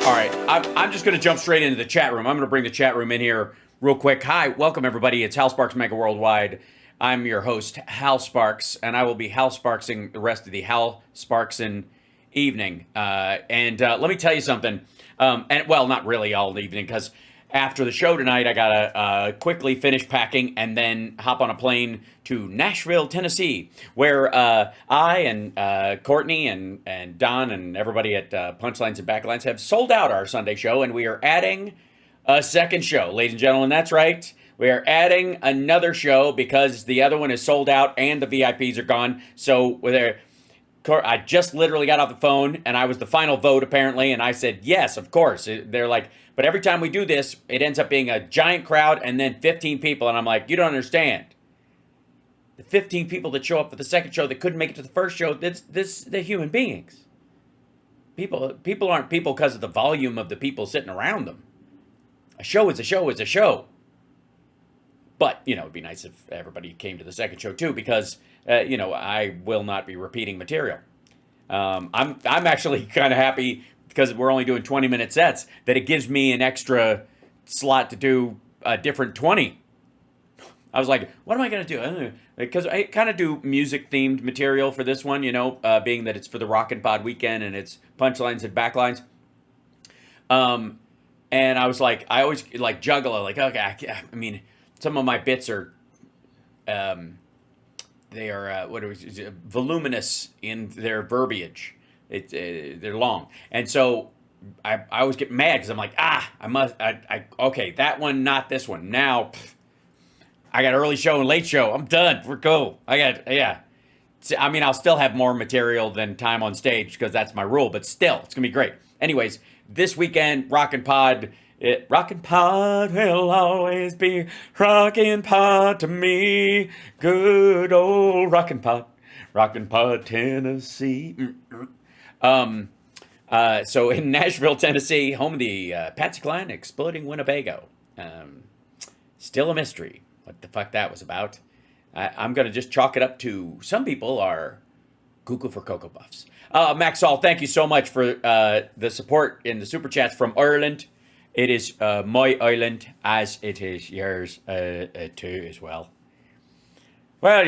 All right, I'm just going to jump straight into the chat room. I'm going to bring the chat room in here real quick. Hi, welcome everybody. It's Hal Sparks Mega Worldwide. I'm your host, Hal Sparks, and I will be Hal Sparksing the rest of the Hal Sparksin evening. Let me tell you something. Not really all evening, because after the show tonight, I gotta quickly finish packing and then hop on a plane to Nashville, Tennessee, where I and Courtney and Don and everybody at Punchlines and Backlines have sold out our Sunday show, and we are adding a second show, ladies and gentlemen. That's right. We are adding another show because the other one is sold out and the VIPs are gone. So I just literally got off the phone and I was the final vote apparently, and I said yes, of course. They're like, but every time we do this, it ends up being a giant crowd and then 15 people, and I'm like, you don't understand. The 15 people that show up for the second show that couldn't make it to the first show, they're human beings. People aren't people because of the volume of the people sitting around them. A show is a show is a show. But, it'd be nice if everybody came to the second show too, because, I will not be repeating material. I'm actually kind of happy, because we're only doing 20-minute sets, that it gives me an extra slot to do a different 20. I was like, what am I going to do? I don't know. Because I kind of do music-themed material for this one, being that it's for the Rockin' Pod weekend and it's punchlines and backlines. And I was like, I always juggle it. Like, okay, I mean, some of my bits are, they are voluminous in their verbiage. They're long, and so I always get mad because I'm like, okay, that one, not this one. Now, I got early show and late show. I'm done. We're go. I mean, I'll still have more material than time on stage because that's my rule, but still, it's gonna be great. Anyways, this weekend, Rockin' Pod. Rockin' Pod will always be Rockin' Pod to me. Good old Rockin' Pod, Tennessee. So in Nashville, Tennessee, home of the Patsy Cline Exploding Winnebago. Still a mystery what the fuck that was about. I'm going to just chalk it up to some people are cuckoo for Cocoa Puffs. Max Saul, thank you so much for the support in the Super Chats from Ireland. It is my island, as it is yours too as well. Well,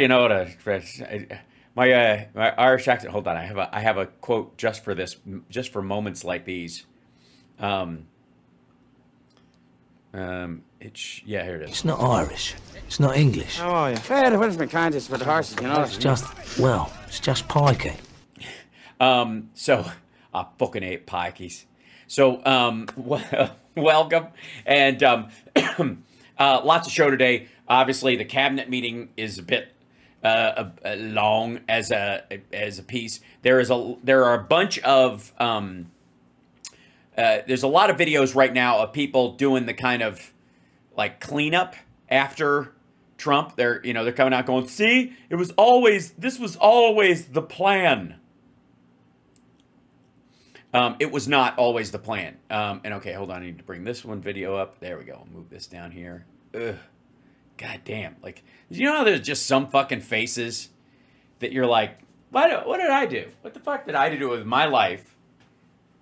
my Irish accent. Hold on, I have a quote just for this, just for moments like these. Here it is. It's not Irish. It's not English. How are you? Well, what is my kindness for the horses, It's just pikey. So I fucking ate pikeys. So welcome, and lots of show today. Obviously, the cabinet meeting is a bit long as a piece. There are a bunch of there's a lot of videos right now of people doing the kind of like cleanup after Trump. They're coming out going, see, this was always the plan. It was not always the plan. Okay, hold on. I need to bring this one video up. There we go. I'll move this down here. Ugh. God damn. Like, how there's just some fucking faces that you're like, what did I do? What the fuck did I do with my life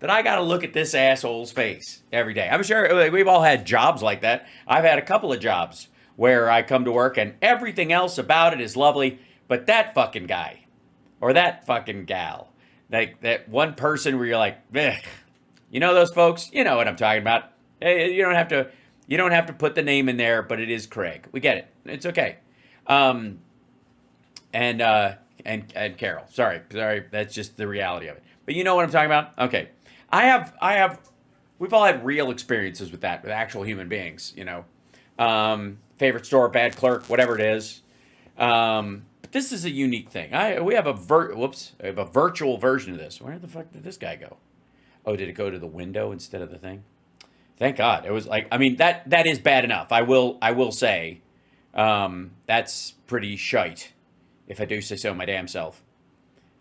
that I got to look at this asshole's face every day? I'm sure we've all had jobs like that. I've had a couple of jobs where I come to work and everything else about it is lovely, but that fucking guy or that fucking gal, like that one person where you're like, ugh. Those folks, you know what I'm talking about. Hey, you don't have to put the name in there, but it is Craig. We get it. It's okay. And Carol. Sorry. That's just the reality of it. But you know what I'm talking about? Okay. We've all had real experiences with that, with actual human beings, favorite store, bad clerk, whatever it is. But this is a unique thing. We have a virtual version of this. Where the fuck did this guy go? Oh, did it go to the window instead of the thing? Thank God. It was like, I mean, that is bad enough. I will say, that's pretty shite, if I do say so my damn self.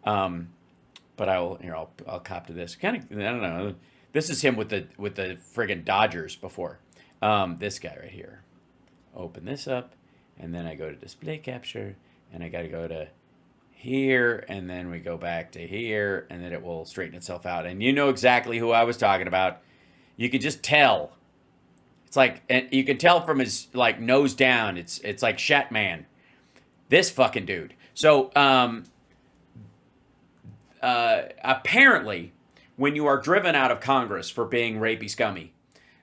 But I'll cop to this. Kind of, I don't know. This is him with the friggin' Dodgers before. This guy right here. Open this up, and then I go to display capture, and I got to go to here, and then we go back to here, and then it will straighten itself out. And you know exactly who I was talking about. You could just tell. It's like, and you can tell from his like nose down. It's like Shatman. This fucking dude. So apparently, when you are driven out of Congress for being rapey scummy,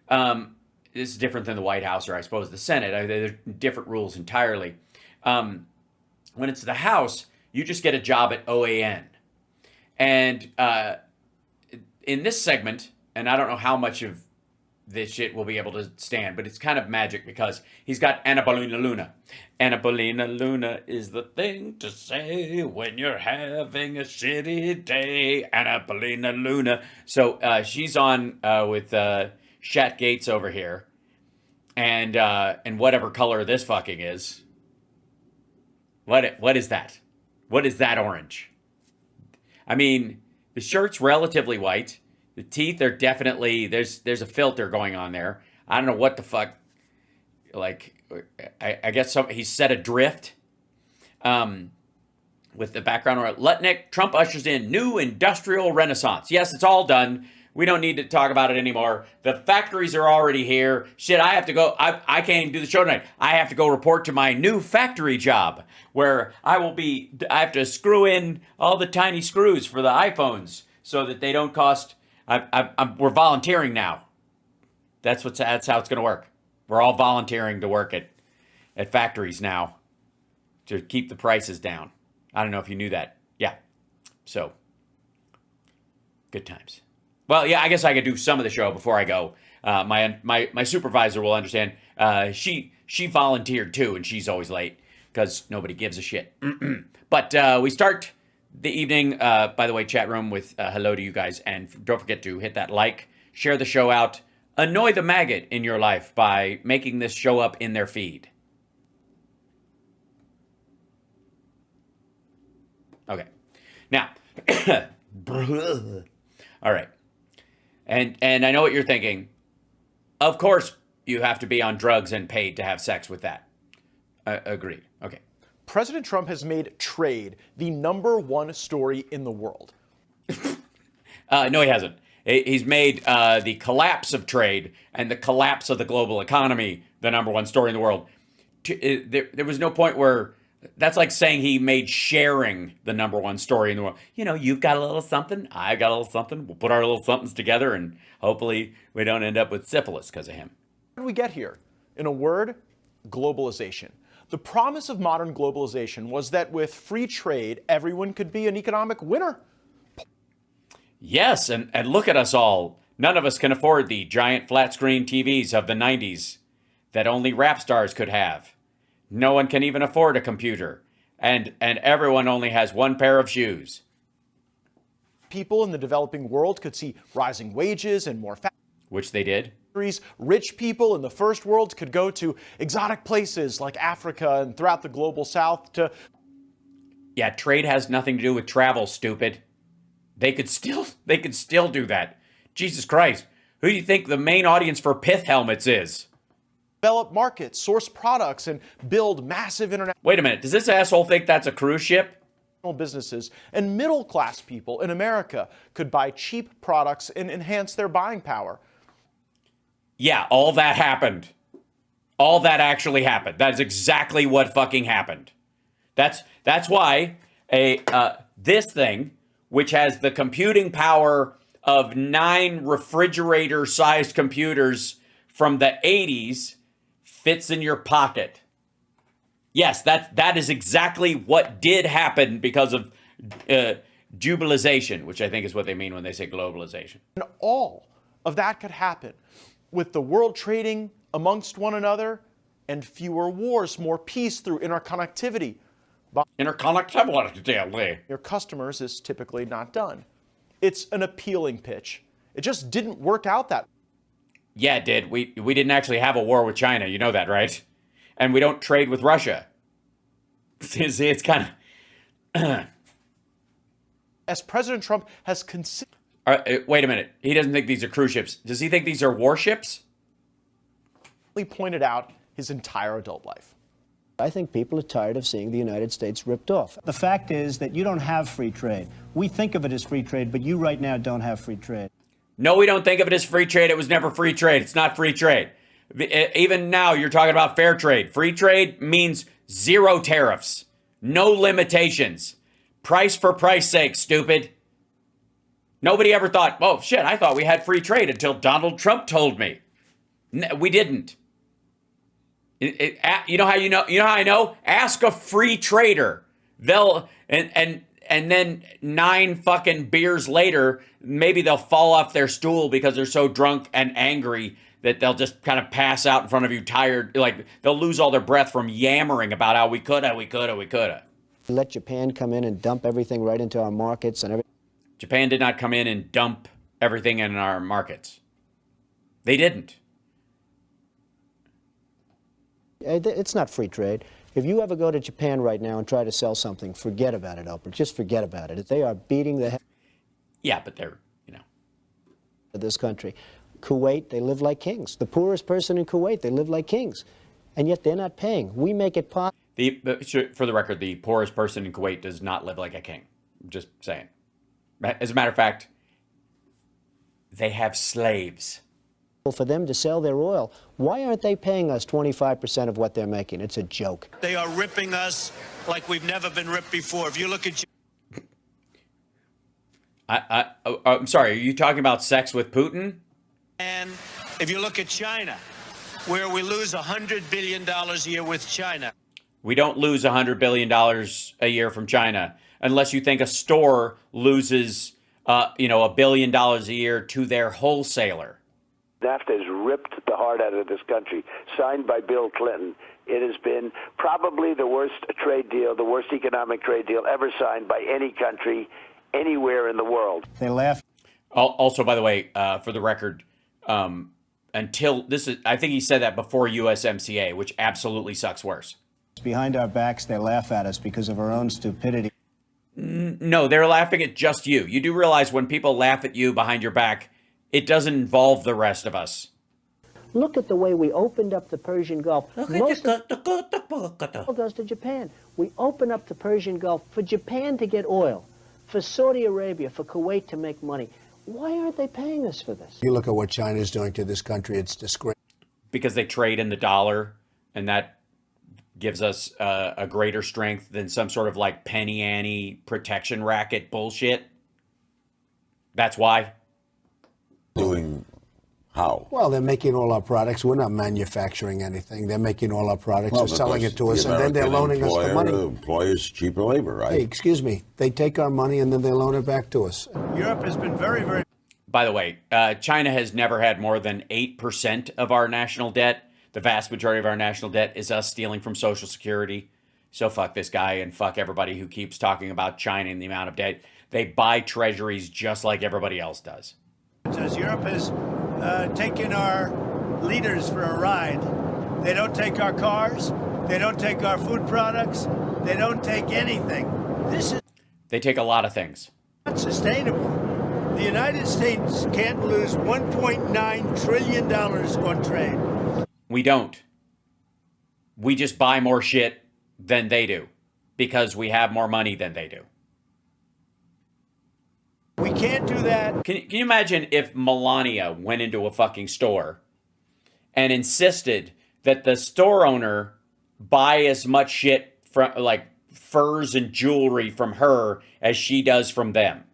this is different than the White House or I suppose the Senate. They're different rules entirely. When it's the House, you just get a job at OAN. And in this segment, and I don't know how much of this shit will be able to stand, but it's kind of magic because he's got Anna Paulina Luna. Anna Paulina Luna is the thing to say when you're having a shitty day. Anna Paulina Luna. So she's on with Shat Gaetz over here, and whatever color this fucking is. What is that? What is that orange? I mean, the shirt's relatively white. The teeth are definitely, there's a filter going on there. I don't know what the fuck, like, I guess he's set adrift with the background. Lutnick, Trump ushers in new industrial renaissance. Yes, it's all done. We don't need to talk about it anymore. The factories are already here. Shit, I have to go. I can't even do the show tonight. I have to go report to my new factory job where I have to screw in all the tiny screws for the iPhones so that they don't cost. We're volunteering now. That's how it's going to work. We're all volunteering to work at factories now to keep the prices down. I don't know if you knew that. Yeah. So, good times. Well, yeah, I guess I could do some of the show before I go. My supervisor will understand. She volunteered too, and she's always late because nobody gives a shit. But we start the evening, by the way, chat room with hello to you guys. And don't forget to hit that like, share the show out, annoy the maggot in your life by making this show up in their feed. Okay. Now, all right. And I know what you're thinking. Of course, you have to be on drugs and paid to have sex with that. Agreed. Okay. President Trump has made trade the #1 story in the world. No, he hasn't. He's made the collapse of trade and the collapse of the global economy the #1 story in the world. There was no point where that's like saying he made sharing the #1 story in the world. You know, you've got a little something, I've got a little something. We'll put our little somethings together and hopefully we don't end up with syphilis because of him. How did we get here? In a word, globalization. The promise of modern globalization was that with free trade, everyone could be an economic winner. Yes, and look at us all. None of us can afford the giant flat screen TVs of the 90s that only rap stars could have. No one can even afford a computer. And everyone only has one pair of shoes. People in the developing world could see rising wages and more which they did. Rich people in the first world could go to exotic places like Africa and throughout the global south to... Yeah, trade has nothing to do with travel, stupid. They could still do that. Jesus Christ. Who do you think the main audience for pith helmets is? Develop markets, source products, and build massive international... Wait a minute. Does this asshole think that's a cruise ship? Businesses and middle-class people in America could buy cheap products and enhance their buying power. Yeah, all that happened. All that actually happened. That is exactly what fucking happened. That's why this thing, which has the computing power of 9 refrigerator-sized computers from the 80s, fits in your pocket. Yes, that is exactly what did happen because of jubilization, which I think is what they mean when they say globalization. And all of that could happen with the world trading amongst one another and fewer wars, more peace through interconnectivity. Interconnectivity. Your customers is typically not done. It's an appealing pitch. It just didn't work out that way. Yeah, it did. We didn't actually have a war with China. You know that, right? And we don't trade with Russia. See, it's kind of... As President Trump has considered... Wait a minute. He doesn't think these are cruise ships. Does he think these are warships? ...pointed out his entire adult life. I think people are tired of seeing the United States ripped off. The fact is that you don't have free trade. We think of it as free trade, but you right now don't have free trade. No, we don't think of it as free trade. It was never free trade. It's not free trade. Even now, you're talking about fair trade. Free trade means zero tariffs, no limitations. Price for price sake, stupid. Nobody ever thought, oh, shit, I thought we had free trade until Donald Trump told me. We didn't. You know how how I know? Ask a free trader. They'll and then 9 fucking beers later, maybe they'll fall off their stool because they're so drunk and angry that they'll just kind of pass out in front of you tired. Like they'll lose all their breath from yammering about how we coulda. Let Japan come in and dump everything right into our markets and everything. Japan did not come in and dump everything in our markets. They didn't. It's not free trade. If you ever go to Japan right now and try to sell something, forget about it, Oprah. Just forget about it. They are beating the hell Yeah, but they're, of this country. Kuwait, they live like kings. The poorest person in Kuwait, they live like kings. And yet they're not paying. We make it possible. For the record, the poorest person in Kuwait does not live like a king. I'm just saying. As a matter of fact, they have slaves. For them to sell their oil. Why aren't they paying us 25% of what they're making? It's a joke. They are ripping us like we've never been ripped before. If you look at... I'm sorry, are you talking about sex with Putin? And if you look at China, where we lose $100 billion a year with China. We don't lose $100 billion a year from China unless you think a store loses, $1 billion a year to their wholesaler. NAFTA has ripped the heart out of this country, signed by Bill Clinton. It has been probably the worst trade deal, the worst economic trade deal ever signed by any country anywhere in the world. They laugh. Also, by the way, for the record, until this is, I think he said that before USMCA, which absolutely sucks worse. Behind our backs, they laugh at us because of our own stupidity. No, they're laughing at just you. You do realize when people laugh at you behind your back, it doesn't involve the rest of us. Look at the way we opened up the Persian Gulf. Most of it goes to Japan. We open up the Persian Gulf for Japan to get oil, for Saudi Arabia, for Kuwait to make money. Why aren't they paying us for this? You look at what China is doing to this country, it's disgraceful. Because they trade in the dollar, and that gives us a greater strength than some sort of like penny ante protection racket bullshit. That's why. Doing how? Well, they're making all our products. We're not manufacturing anything. They're making all our products. They're selling it to us, and then they're loaning us the money. Employs cheaper labor, right? Hey, excuse me. They take our money, and then they loan it back to us. Europe has been very, very... By the way, China has never had more than 8% of our national debt. The vast majority of our national debt is us stealing from Social Security. So fuck this guy and fuck everybody who keeps talking about China and the amount of debt. They buy treasuries just like everybody else does. As Europe has taken our leaders for a ride. They don't take our cars. They don't take our food products. They don't take anything. This is... They take a lot of things. Not sustainable. The United States can't lose $1.9 trillion on trade. We don't. We just buy more shit than they do because we have more money than they do. We can't do that. Can you imagine if Melania went into a fucking store and insisted that the store owner buy as much shit from like furs and jewelry from her as she does from them?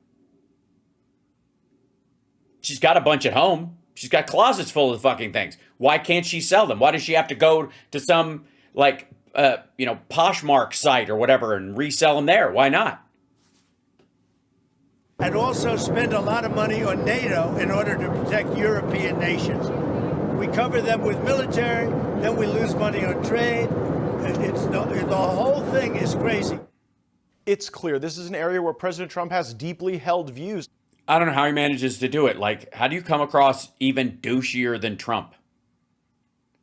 She's got a bunch at home. She's got closets full of fucking things. Why can't she sell them? Why does she have to go to some like Poshmark site or whatever and resell them there? Why not? And also spend a lot of money on NATO in order to protect European nations. We cover them with military, then we lose money on trade. The whole thing is crazy. It's clear this is an area where President Trump has deeply held views. I don't know how he manages to do it. Like, how do you come across even douchier than Trump?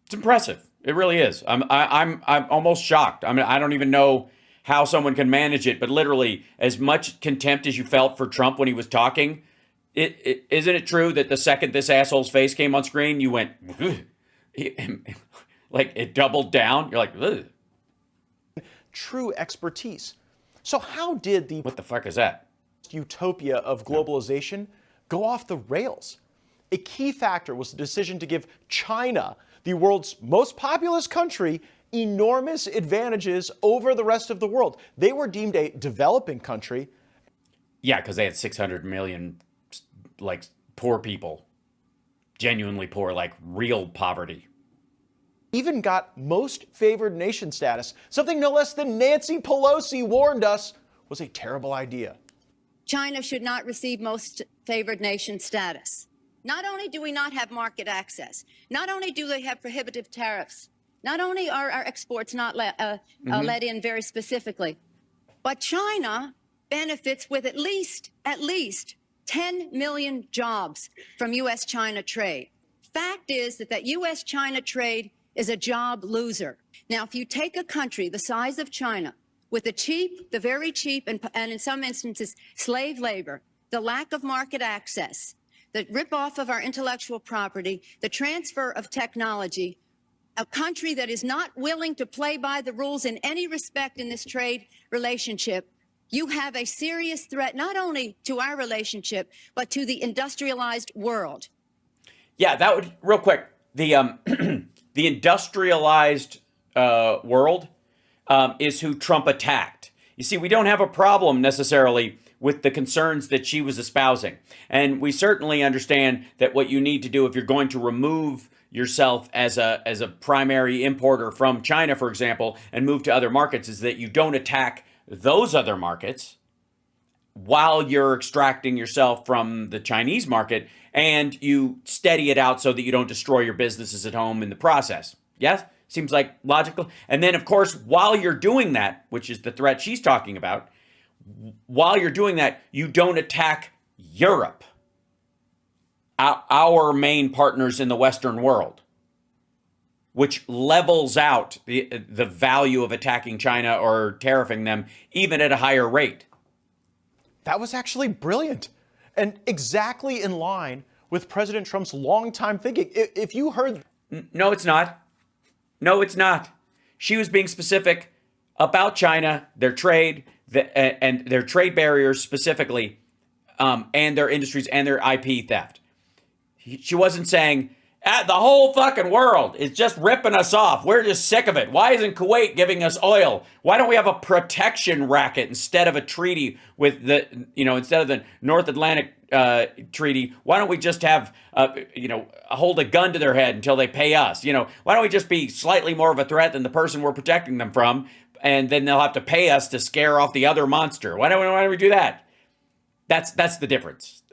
It's impressive. It really is. I'm almost shocked. I mean, I don't even know how someone can manage it, but literally as much contempt as you felt for Trump when he was talking, isn't it true that the second this asshole's face came on screen, you went, like it doubled down? You're like, ugh. True expertise. So how did the What the fuck is that? utopia of globalization go off the rails? A key factor was the decision to give China, the world's most populous country, enormous advantages over the rest of the world. They were deemed a developing country. Yeah, because they had 600 million, like, poor people. Genuinely poor, like real poverty. Even got most favored nation status, something no less than Nancy Pelosi warned us was a terrible idea. China should not receive most favored nation status. Not only do we not have market access, not only do they have prohibitive tariffs, not only are our exports not let in very specifically, but China benefits with at least 10 million jobs from U.S.-China trade. Fact is that U.S.-China trade is a job loser. Now, if you take a country the size of China, with the very cheap, and in some instances, slave labor, the lack of market access, the rip-off of our intellectual property, the transfer of technology, a country that is not willing to play by the rules in any respect in this trade relationship, you have a serious threat not only to our relationship, but to the industrialized world. Yeah, that would, real quick, the the industrialized world is who Trump attacked. You see, we don't have a problem necessarily with the concerns that she was espousing. And we certainly understand that what you need to do if you're going to remove yourself as a primary importer from China, for example, and move to other markets is that you don't attack those other markets while you're extracting yourself from the Chinese market, and you steady it out so that you don't destroy your businesses at home in the process. Yes? Seems like logical. And then, of course, while you're doing that, which is the threat she's talking about, while you're doing that, you don't attack Europe, our main partners in the Western world, which levels out the value of attacking China or tariffing them even at a higher rate. That was actually brilliant and exactly in line with President Trump's longtime thinking. If you heard... No, it's not. No, it's not. She was being specific about China, their trade, and their trade barriers specifically, and their industries and their IP theft. She wasn't saying, the whole fucking world is just ripping us off. We're just sick of it. Why isn't Kuwait giving us oil? Why don't we have a protection racket instead of a treaty with instead of the North Atlantic treaty? Why don't we just have, hold a gun to their head until they pay us? Why don't we just be slightly more of a threat than the person we're protecting them from? And then they'll have to pay us to scare off the other monster. Why don't we do that? That's the difference.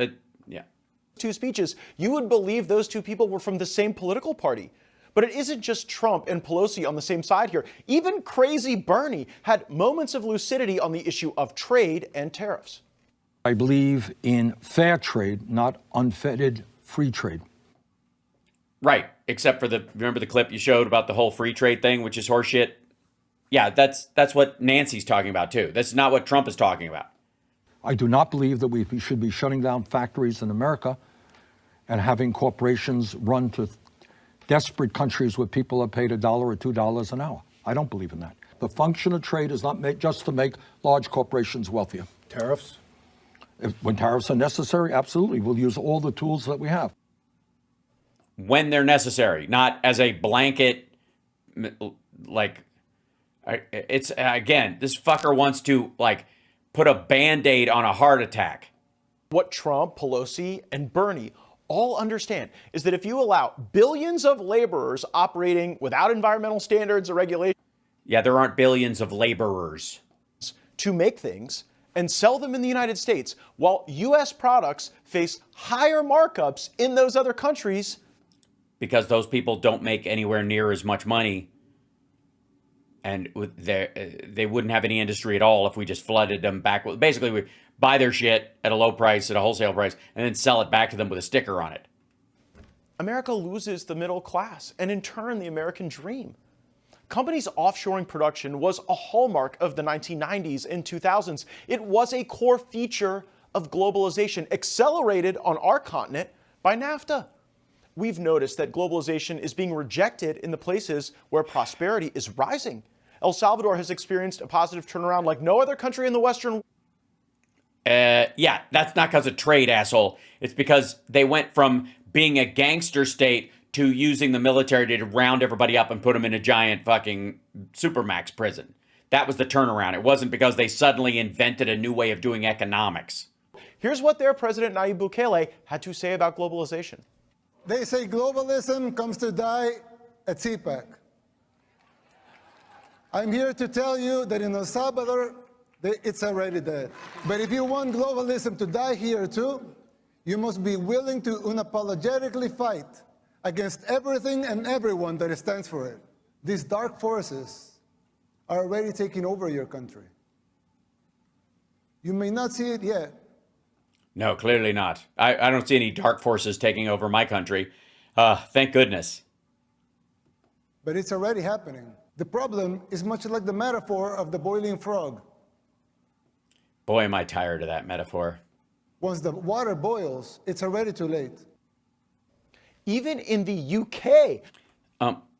Two speeches, you would believe those two people were from the same political party. But it isn't just Trump and Pelosi on the same side here. Even crazy Bernie had moments of lucidity on the issue of trade and tariffs. I believe in fair trade, not unfettered free trade. Right, except for remember the clip you showed about the whole free trade thing, which is horseshit? Yeah, that's what Nancy's talking about too. That's not what Trump is talking about. I do not believe that we should be shutting down factories in America and having corporations run to desperate countries where people are paid $1 or $2 an hour. I don't believe in that. The function of trade is not just to make large corporations wealthier. Tariffs? When tariffs are necessary, absolutely. We'll use all the tools that we have. When they're necessary, not as a blanket, it's, again, this fucker wants to, put a Band-Aid on a heart attack. What Trump, Pelosi, and Bernie all understand is that if you allow billions of laborers operating without environmental standards or regulations... Yeah, there aren't billions of laborers. ...to make things and sell them in the United States, while U.S. products face higher markups in those other countries... Because those people don't make anywhere near as much money. And they wouldn't have any industry at all if we just flooded them back. Basically, we buy their shit at a low price, at a wholesale price, and then sell it back to them with a sticker on it. America loses the middle class, and in turn, the American dream. Companies offshoring production was a hallmark of the 1990s and 2000s. It was a core feature of globalization, accelerated on our continent by NAFTA. We've noticed that globalization is being rejected in the places where prosperity is rising. El Salvador has experienced a positive turnaround like no other country in the Western world. Yeah, that's not because of trade, asshole. It's because they went from being a gangster state to using the military to round everybody up and put them in a giant fucking supermax prison. That was the turnaround. It wasn't because they suddenly invented a new way of doing economics. Here's what their president, Nayib Bukele, had to say about globalization. They say globalism comes to die at CPAC. I'm here to tell you that in El Salvador, it's already dead. But if you want globalism to die here too, you must be willing to unapologetically fight against everything and everyone that stands for it. These dark forces are already taking over your country. You may not see it yet. No, clearly not. I don't see any dark forces taking over my country. Thank goodness. But it's already happening. The problem is much like the metaphor of the boiling frog. Boy, am I tired of that metaphor. Once the water boils, it's already too late. Even in the UK.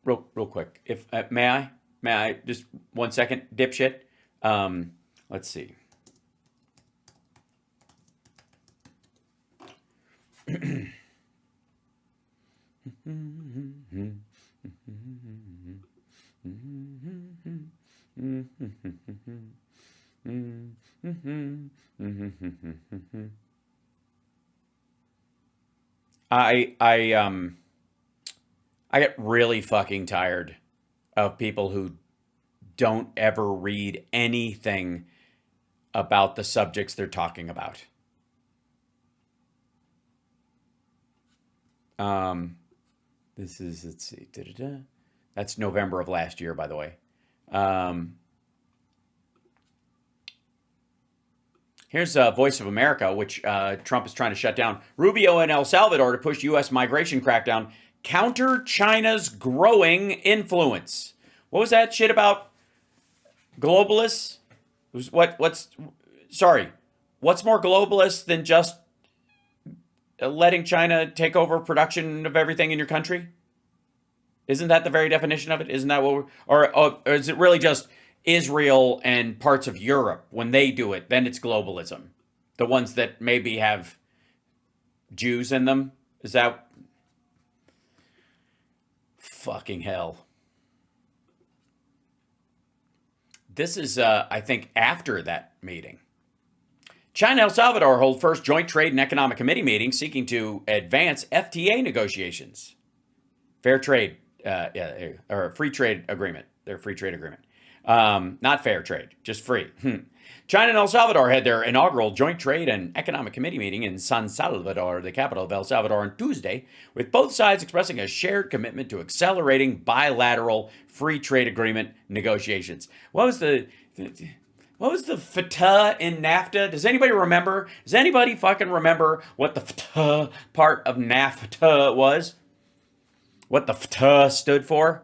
Real quick, if may I just 1 second, dipshit. Let's see. I get really fucking tired of people who don't ever read anything about the subjects they're talking about. This is, let's see, that's November of last year, by the way. Here's Voice of America, which Trump is trying to shut down. Rubio in El Salvador to push U.S. migration crackdown, counter China's growing influence. What was that shit about globalists? What's more globalist than just letting China take over production of everything in your country? Isn't that the very definition of it? Isn't that what or is it really just Israel and parts of Europe? When they do it, then it's globalism. The ones that maybe have Jews in them? Is that fucking hell? This is, I think, after that meeting. China and El Salvador hold first joint trade and economic committee meeting seeking to advance FTA negotiations. Fair trade, or free trade agreement. Their free trade agreement. Not fair trade, just free. China and El Salvador had their inaugural joint trade and economic committee meeting in San Salvador, the capital of El Salvador, on Tuesday, with both sides expressing a shared commitment to accelerating bilateral free trade agreement negotiations. What was the FTA in NAFTA? Does anybody remember? Does anybody fucking remember what the FTA part of NAFTA was? What the FTA stood for?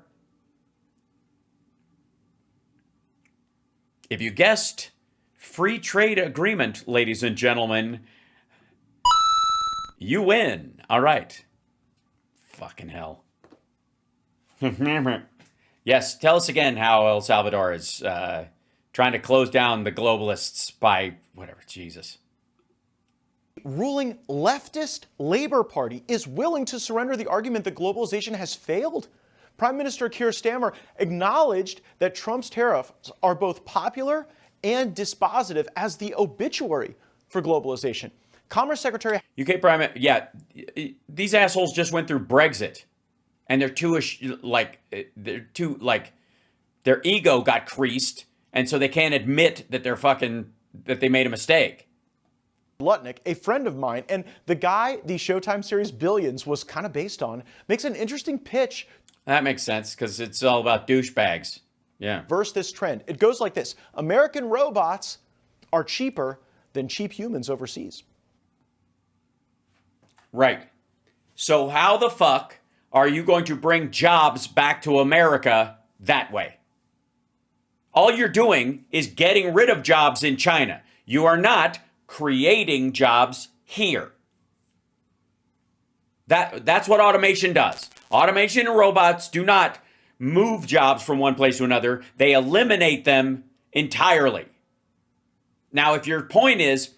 If you guessed free trade agreement, ladies and gentlemen, you win. All right. Fucking hell. Yes, tell us again how El Salvador is trying to close down the globalists by whatever, Jesus. Ruling leftist Labor Party is willing to surrender the argument that globalization has failed. Prime Minister Keir Starmer acknowledged that Trump's tariffs are both popular and dispositive as the obituary for globalization. Commerce Secretary... UK Prime... Yeah, these assholes just went through Brexit. And their ego got creased, and so they can't admit that that they made a mistake. Lutnick, a friend of mine, and the guy the Showtime series Billions was kind of based on, makes an interesting pitch. That makes sense, because it's all about douchebags. Yeah. Versus this trend. It goes like this. American robots are cheaper than cheap humans overseas. Right. So how the fuck are you going to bring jobs back to America that way? All you're doing is getting rid of jobs in China. You are not creating jobs here. That's what automation does. Automation and robots do not move jobs from one place to another. They eliminate them entirely. Now, if your point is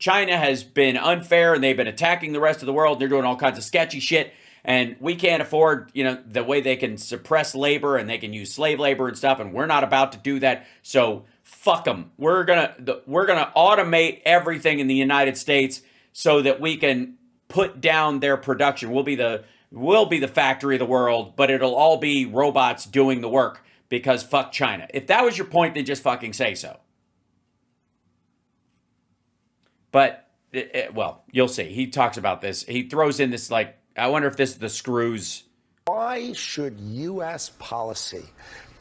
China has been unfair and they've been attacking the rest of the world. They're doing all kinds of sketchy shit. And we can't afford, the way they can suppress labor and they can use slave labor and stuff. And we're not about to do that. So fuck them. We're gonna automate everything in the United States so that we can put down their production. We'll be the factory of the world, but it'll all be robots doing the work because fuck China. If that was your point, then just fucking say so. But, well, you'll see. He talks about this. He throws in this, I wonder if this is the screws. Why should U.S. policy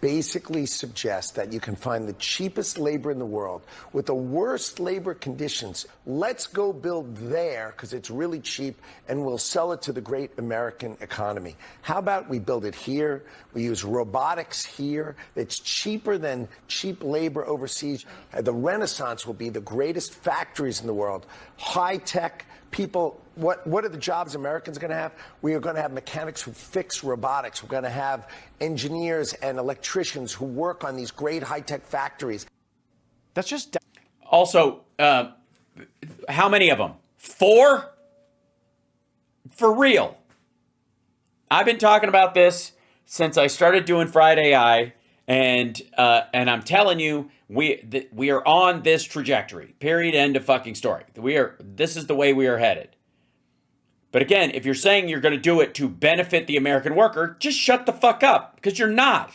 basically suggest that you can find the cheapest labor in the world with the worst labor conditions? Let's go build there because it's really cheap and we'll sell it to the great American economy. How about we build it here? We use robotics here. It's cheaper than cheap labor overseas. The Renaissance will be the greatest factories in the world. High tech people. What are the jobs Americans are going to have? We are going to have mechanics who fix robotics. We're going to have engineers and electricians who work on these great high-tech factories. That's just... Also, how many of them? 4? For real. I've been talking about this since I started doing Friday Eye, and I'm telling you, we are on this trajectory. Period. End of fucking story. This is the way we are headed. But again, if you're saying you're going to do it to benefit the American worker, just shut the fuck up, because you're not.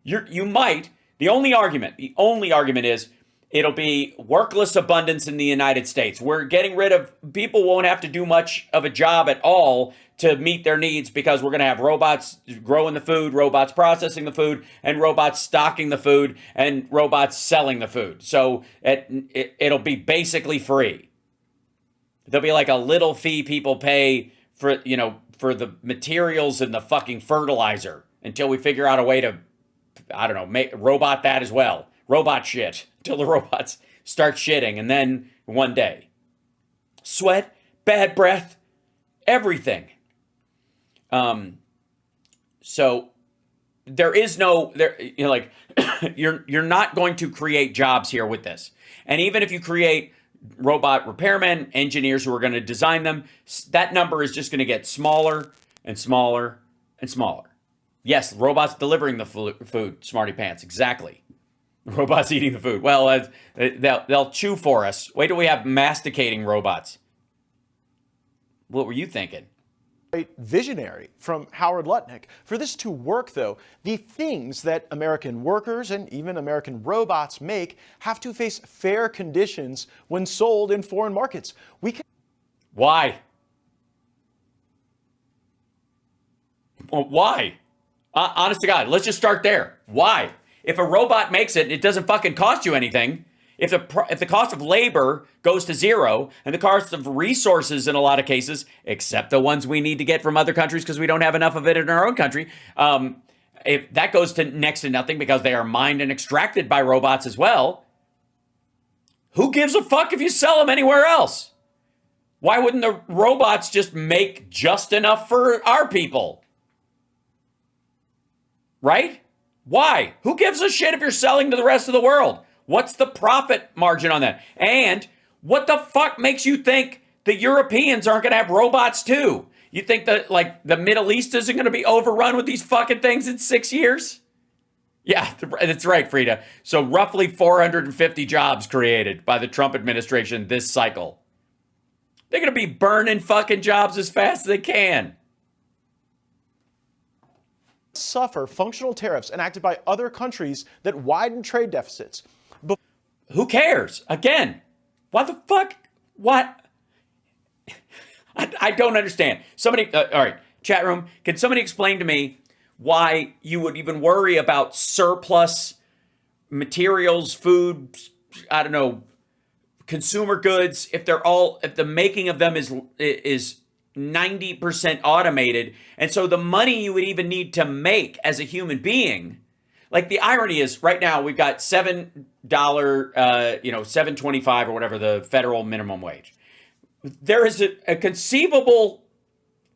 You might. The only argument is it'll be workless abundance in the United States. We're getting rid of, people won't have to do much of a job at all to meet their needs because we're going to have robots growing the food, robots processing the food, and robots stocking the food, and robots selling the food. So it'll be basically free. There'll be like a little fee people pay for the materials and the fucking fertilizer until we figure out a way to, I don't know, make robot that as well. Robot shit until the robots start shitting. And then one day, sweat, bad breath, everything. So there is no, you're not going to create jobs here with this. And even if you create robot repairmen, engineers who are going to design them, that number is just going to get smaller and smaller and smaller. Yes, robots delivering the food, smarty pants, exactly. Robots eating the food. Well, they'll chew for us. Wait till we have masticating robots. What were you thinking? Visionary from Howard Lutnick. For this to work, though, the things that American workers and even American robots make have to face fair conditions when sold in foreign markets. Why? Why? Honest to God, let's just start there. Why? If a robot makes it, it doesn't fucking cost you anything. If the cost of labor goes to zero and the cost of resources in a lot of cases, except the ones we need to get from other countries because we don't have enough of it in our own country, if that goes to next to nothing because they are mined and extracted by robots as well, who gives a fuck if you sell them anywhere else? Why wouldn't the robots just make just enough for our people? Right? Why? Who gives a shit if you're selling to the rest of the world? What's the profit margin on that? And what the fuck makes you think the Europeans aren't going to have robots too? You think that the Middle East isn't going to be overrun with these fucking things in 6 years? Yeah, that's right, Frida. So roughly 450 jobs created by the Trump administration this cycle. They're going to be burning fucking jobs as fast as they can. Suffer functional tariffs enacted by other countries that widen trade deficits. Who cares? Again, why the fuck? What? I don't understand. Somebody, all right, chat room, can somebody explain to me why you would even worry about surplus materials, food, I don't know, consumer goods, if the making of them is 90% automated. And so the money you would even need to make as a human being, like the irony is right now we've got $7, $7.25 or whatever the federal minimum wage. There is a conceivable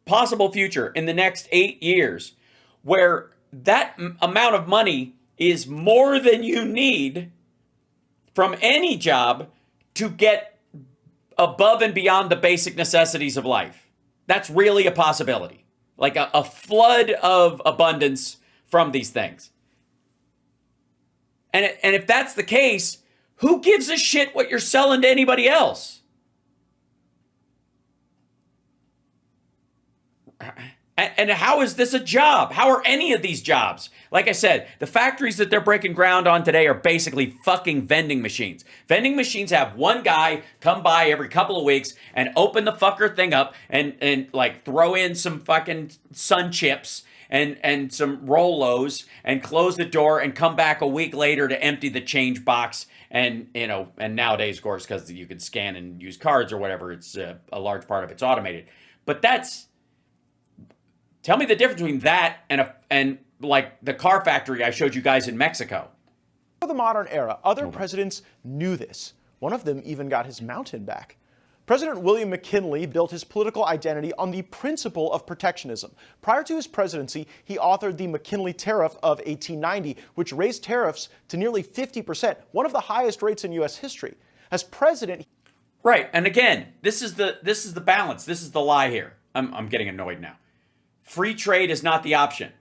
possible future in the next 8 years where that amount of money is more than you need from any job to get above and beyond the basic necessities of life. That's really a possibility. Like a flood of abundance from these things. And if that's the case, who gives a shit what you're selling to anybody else? And how is this a job? How are any of these jobs? Like I said, the factories that they're breaking ground on today are basically fucking vending machines. Vending machines have one guy come by every couple of weeks and open the fucker thing up and like throw in some fucking sun chips and some Rolos and close the door and come back a week later to empty the change box. And, you know, and nowadays, of course, because you can scan and use cards or whatever, it's a large part of it's automated. But tell me the difference between that and like the car factory I showed you guys in Mexico. For the modern era, other presidents knew this. One of them even got his mountain back. President William McKinley built his political identity on the principle of protectionism. Prior to his presidency, he authored the McKinley Tariff of 1890, which raised tariffs to nearly 50%, one of the highest rates in U.S. history. As president, right, and again, this is the balance. This is the lie here. I'm getting annoyed now. Free trade is not the option.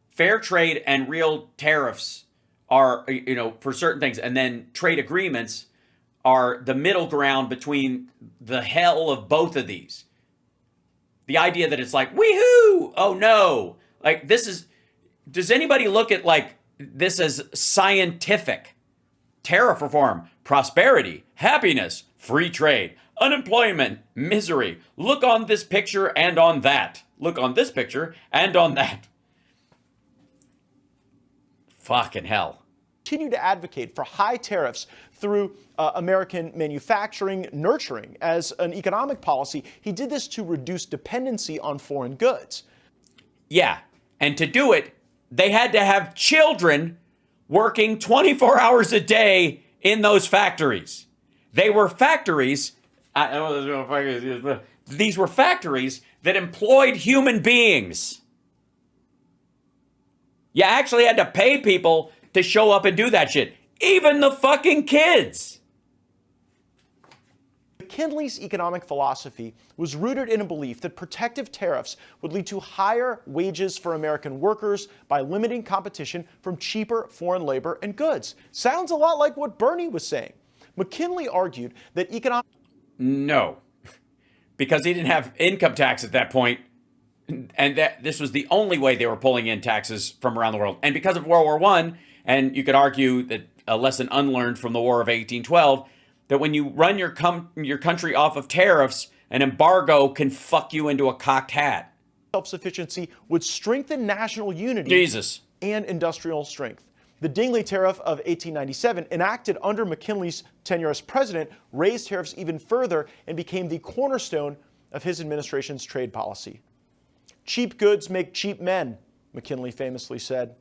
Fair trade and real tariffs are, you know, for certain things, and then trade agreements are the middle ground between the hell of both of these. The idea that it's like, wee-hoo! Oh no! Like does anybody look at like this as scientific? Tariff reform, prosperity, happiness, free trade, unemployment, misery. Look on this picture and on that. Look on this picture and on that. Fucking hell. Continue to advocate for high tariffs through American manufacturing nurturing as an economic policy. He did this to reduce dependency on foreign goods. Yeah, and to do it, they had to have children working 24 hours a day in those factories. They were factories. These were factories that employed human beings. You actually had to pay people to show up and do that shit. Even the fucking kids. McKinley's economic philosophy was rooted in a belief that protective tariffs would lead to higher wages for American workers by limiting competition from cheaper foreign labor and goods. Sounds a lot like what Bernie was saying. McKinley argued that economic... No, because he didn't have income tax at that point, and that this was the only way they were pulling in taxes from around the world. And because of World War I, and you could argue that a lesson unlearned from the War of 1812, that when you run your country off of tariffs, an embargo can fuck you into a cocked hat. Self-sufficiency would strengthen national unity and industrial strength. The Dingley Tariff of 1897, enacted under McKinley's tenure as president, raised tariffs even further and became the cornerstone of his administration's trade policy. Cheap goods make cheap men, McKinley famously said.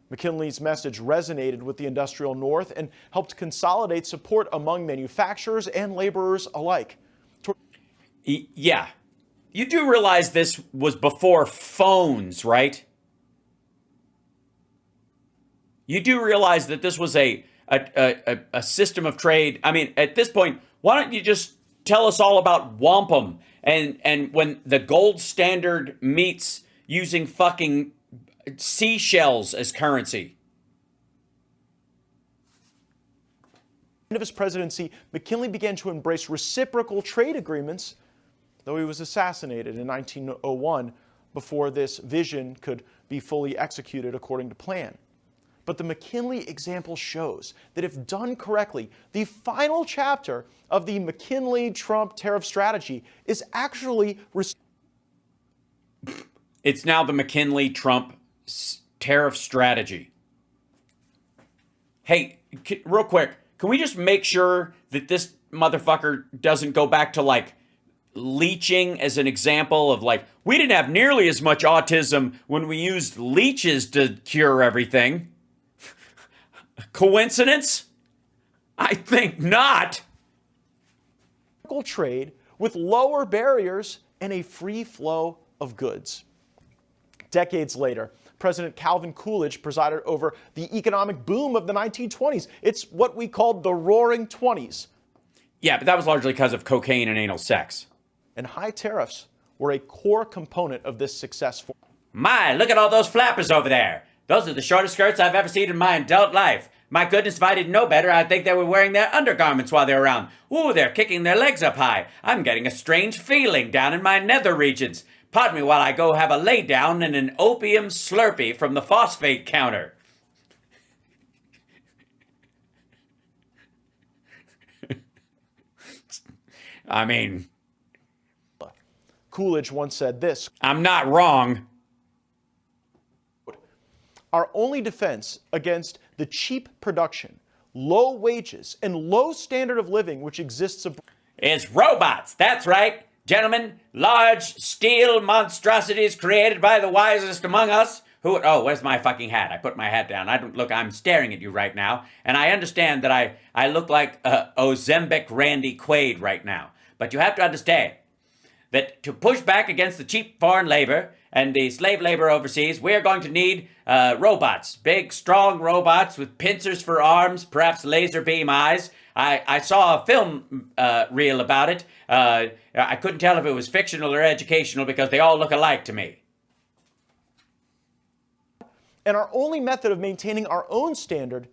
McKinley's message resonated with the industrial North and helped consolidate support among manufacturers and laborers alike. Yeah. You do realize this was before phones, right? You do realize that this was a system of trade. I mean, at this point, why don't you just tell us all about wampum and when the gold standard meets using fucking seashells as currency? At the end of his presidency, McKinley began to embrace reciprocal trade agreements, though he was assassinated in 1901 before this vision could be fully executed according to plan. But the McKinley example shows that if done correctly, the final chapter of the McKinley-Trump tariff strategy is actually... It's now the McKinley-Trump tariff strategy. Hey, real quick, can we just make sure that this motherfucker doesn't go back to, like, leeching as an example of, like, we didn't have nearly as much autism when we used leeches to cure everything. Coincidence? I think not. Trade with lower barriers and a free flow of goods. Decades later, President Calvin Coolidge presided over the economic boom of the 1920s. It's what we called the Roaring '20s. Yeah, but that was largely because of cocaine and anal sex. And high tariffs were a core component of this success. My, look at all those flappers over there. Those are the shortest skirts I've ever seen in my adult life. My goodness, if I didn't know better, I'd think they were wearing their undergarments while they're around. Ooh, they're kicking their legs up high. I'm getting a strange feeling down in my nether regions. Pardon me while I go have a lay down in an opium slurpee from the phosphate counter. I mean, Coolidge once said this. I'm not wrong. Our only defense against the cheap production, low wages, and low standard of living which exists abroad is robots. That's right. Gentlemen, large steel monstrosities created by the wisest among us who... Oh, where's my fucking hat? I put my hat down. Look, I'm staring at you right now, and I understand that I look like Ozembic Randy Quaid right now. But you have to understand that to push back against the cheap foreign labor and the slave labor overseas, we're going to need robots. Big, strong robots with pincers for arms, perhaps laser beam eyes. I saw a film reel about it. I couldn't tell if it was fictional or educational because they all look alike to me. And our only method of maintaining our own standard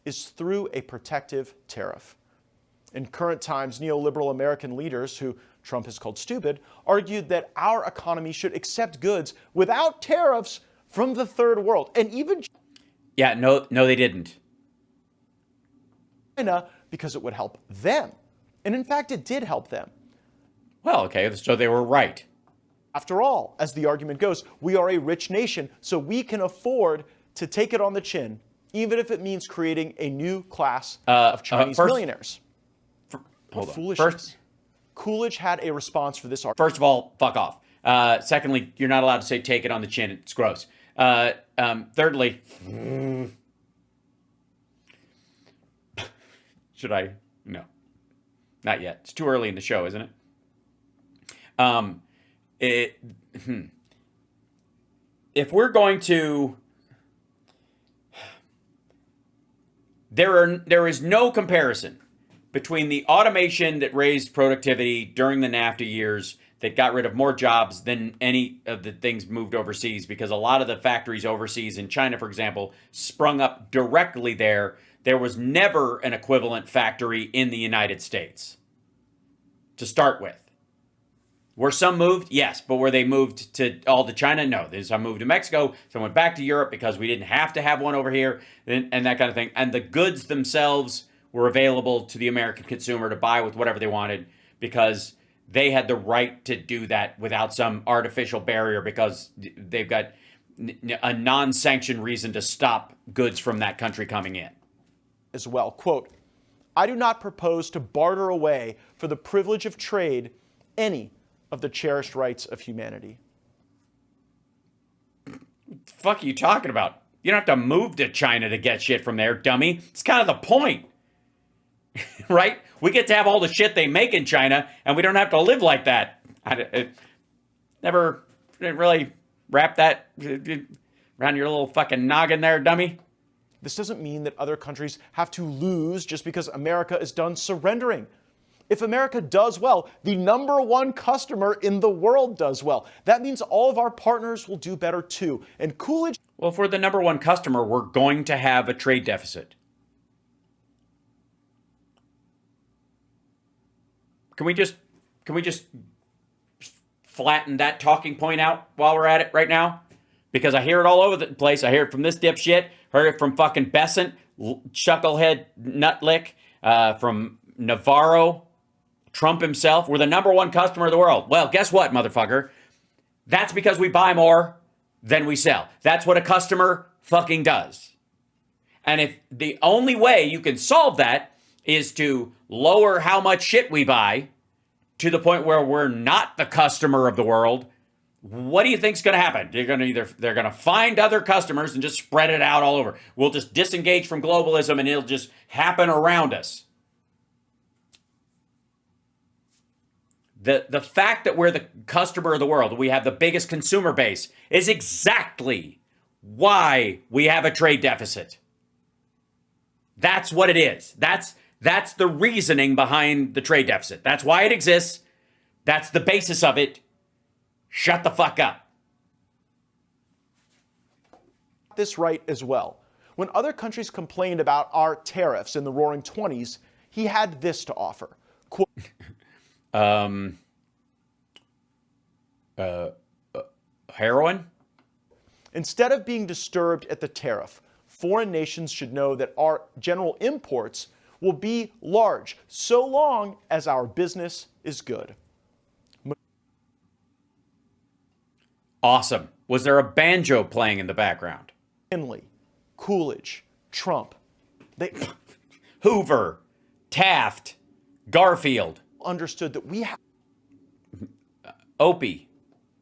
is through a protective tariff. In current times, neoliberal American leaders, who Trump has called stupid, argued that our economy should accept goods without tariffs from the third world. And even Yeah, no, they didn't. China, because it would help them. And in fact, it did help them. Well, okay, so they were right. After all, as the argument goes, we are a rich nation, so we can afford to take it on the chin, even if it means creating a new class of Chinese millionaires. Hold on. Foolishness. Coolidge had a response for this argument. First of all, fuck off. Secondly, you're not allowed to say take it on the chin. It's gross. Thirdly, should I? No, not yet. It's too early in the show, isn't it? If we're going to, there is no comparison between the automation that raised productivity during the NAFTA years that got rid of more jobs than any of the things moved overseas, because a lot of the factories overseas in China, for example, sprung up directly there. There was never an equivalent factory in the United States to start with. Were some moved? Yes. But were they moved all to China? No. Some moved to Mexico. Some went back to Europe because we didn't have to have one over here and that kind of thing. And the goods themselves were available to the American consumer to buy with whatever they wanted because they had the right to do that without some artificial barrier because they've got a non-sanctioned reason to stop goods from that country coming in. As well, quote, I do not propose to barter away for the privilege of trade any of the cherished rights of humanity. What the fuck are you talking about? You don't have to move to China to get shit from there, dummy. It's kind of the point. Right? We get to have all the shit they make in China, and we don't have to live like that. I never didn't really wrap that around your little fucking noggin there, dummy. This doesn't mean that other countries have to lose just because America is done surrendering. If America does well, the #1 customer in the world does well. That means all of our partners will do better too. And Coolidge... Well, if we're the #1 customer, we're going to have a trade deficit. Can we just flatten that talking point out while we're at it right now? Because I hear it all over the place. I hear it from this dipshit. Heard it from fucking Besant, chucklehead nutlick, from Navarro, Trump himself. We're the #1 customer of the world. Well, guess what, motherfucker? That's because we buy more than we sell. That's what a customer fucking does. And if the only way you can solve that is to lower how much shit we buy to the point where we're not the customer of the world, what do you think's going to happen? They're going to find other customers and just spread it out all over. We'll just disengage from globalism and it'll just happen around us. The fact that we're the customer of the world, we have the biggest consumer base, is exactly why we have a trade deficit. That's what it is. That's the reasoning behind the trade deficit. That's why it exists. That's the basis of it. Shut the fuck up. This right as well. When other countries complained about our tariffs in the Roaring '20s, he had this to offer. Quote, heroin? Instead of being disturbed at the tariff, foreign nations should know that our general imports will be large so long as our business is good. Awesome. Was there a banjo playing in the background? McKinley, Coolidge, Trump, they Hoover, Taft, Garfield. Understood that we have Opie.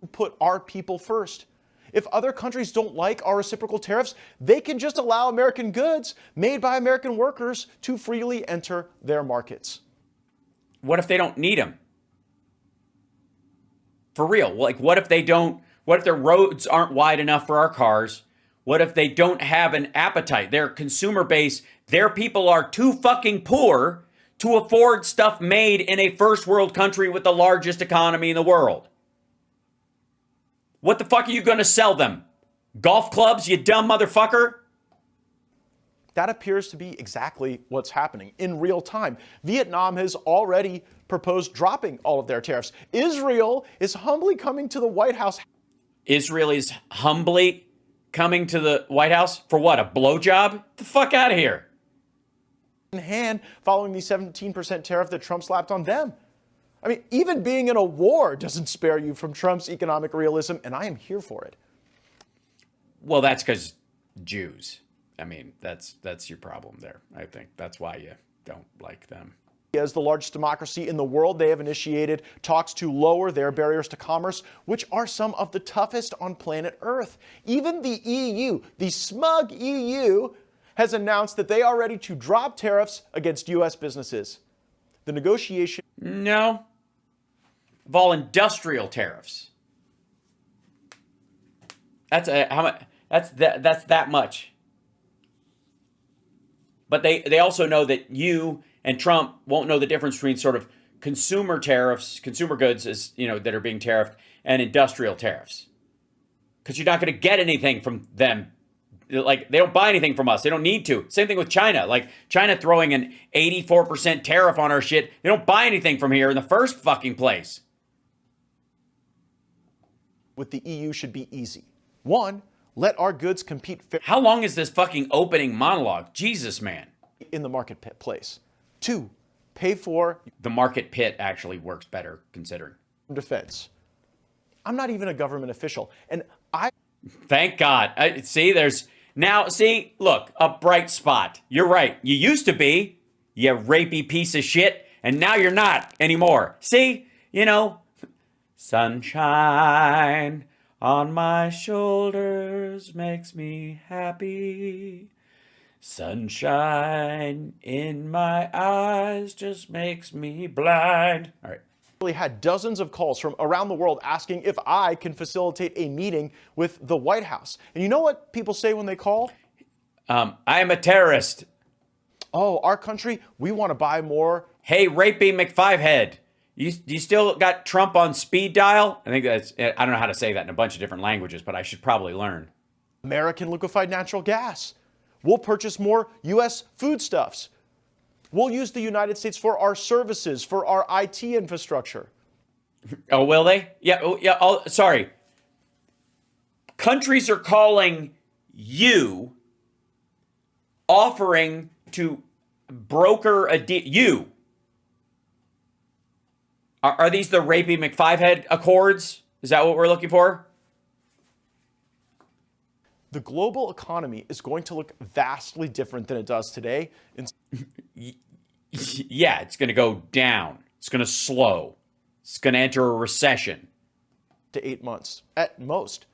to put our people first. If other countries don't like our reciprocal tariffs, they can just allow American goods made by American workers to freely enter their markets. What if they don't need them? For real. Like, what if their roads aren't wide enough for our cars? What if they don't have an appetite? Their consumer base, their people are too fucking poor to afford stuff made in a first world country with the largest economy in the world. What the fuck are you going to sell them? Golf clubs, you dumb motherfucker? That appears to be exactly what's happening in real time. Vietnam has already proposed dropping all of their tariffs. Israel is humbly coming to the White House. Israel is humbly coming to the White House for what? A blowjob? Get the fuck out of here. In hand, following the 17% tariff that Trump slapped on them. I mean, even being in a war doesn't spare you from Trump's economic realism, and I am here for it. Well, that's because Jews. I mean, that's your problem there. I think that's why you don't like them. As the largest democracy in the world, they have initiated talks to lower their barriers to commerce, which are some of the toughest on planet Earth. Even the EU, the smug EU, has announced that they are ready to drop tariffs against U.S. businesses. The negotiation... No. Of all industrial tariffs. That's how much? That's that much. But they also know that you and Trump won't know the difference between sort of consumer tariffs, consumer goods, as you know, that are being tariffed, and industrial tariffs. Because you're not going to get anything from them. Like, they don't buy anything from us. They don't need to. Same thing with China. Like, China throwing an 84% tariff on our shit. They don't buy anything from here in the first fucking place. With the EU should be easy. One, let our goods compete fairly. How long is this fucking opening monologue? Jesus, man. In the marketplace. Two, pay for... The market pit actually works better, considering. Defense. I'm not even a government official, and I... Thank God. Look, a bright spot. You're right. You used to be, you rapey piece of shit, and now you're not anymore. See? You know, sunshine on my shoulders makes me happy. Sunshine in my eyes just makes me blind. All right. Had dozens of calls from around the world asking if I can facilitate a meeting with the White House. And you know what people say when they call? I am a terrorist. Oh, our country, we want to buy more. Hey, rapey McFivehead. You still got Trump on speed dial? I don't know how to say that in a bunch of different languages, but I should probably learn. American liquefied natural gas. We'll purchase more U.S. foodstuffs. We'll use the United States for our services, for our IT infrastructure. Oh, will they? Yeah. Oh, yeah. Oh, sorry. Countries are calling you, offering to broker a deal. You. Are these the rapey McFivehead Accords? Is that what we're looking for? The global economy is going to look vastly different than it does today. Yeah, it's going to go down. It's going to slow. It's going to enter a recession. To 8 months at most.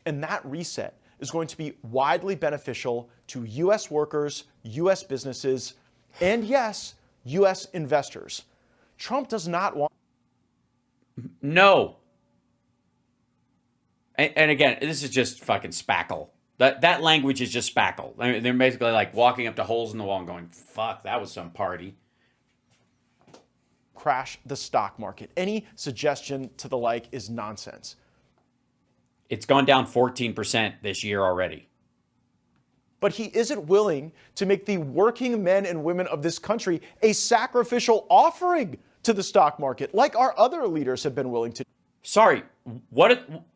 And that reset is going to be widely beneficial to U.S. workers, U.S. businesses, and yes, U.S. investors. Trump does not want... No. And again, this is just fucking spackle. That language is just spackle. I mean, they're basically like walking up to holes in the wall and going, fuck, that was some party. crash the stock market. Any suggestion to the like is nonsense. It's gone down 14% this year already. But he isn't willing to make the working men and women of this country a sacrificial offering to the stock market, like our other leaders have been willing to. Sorry,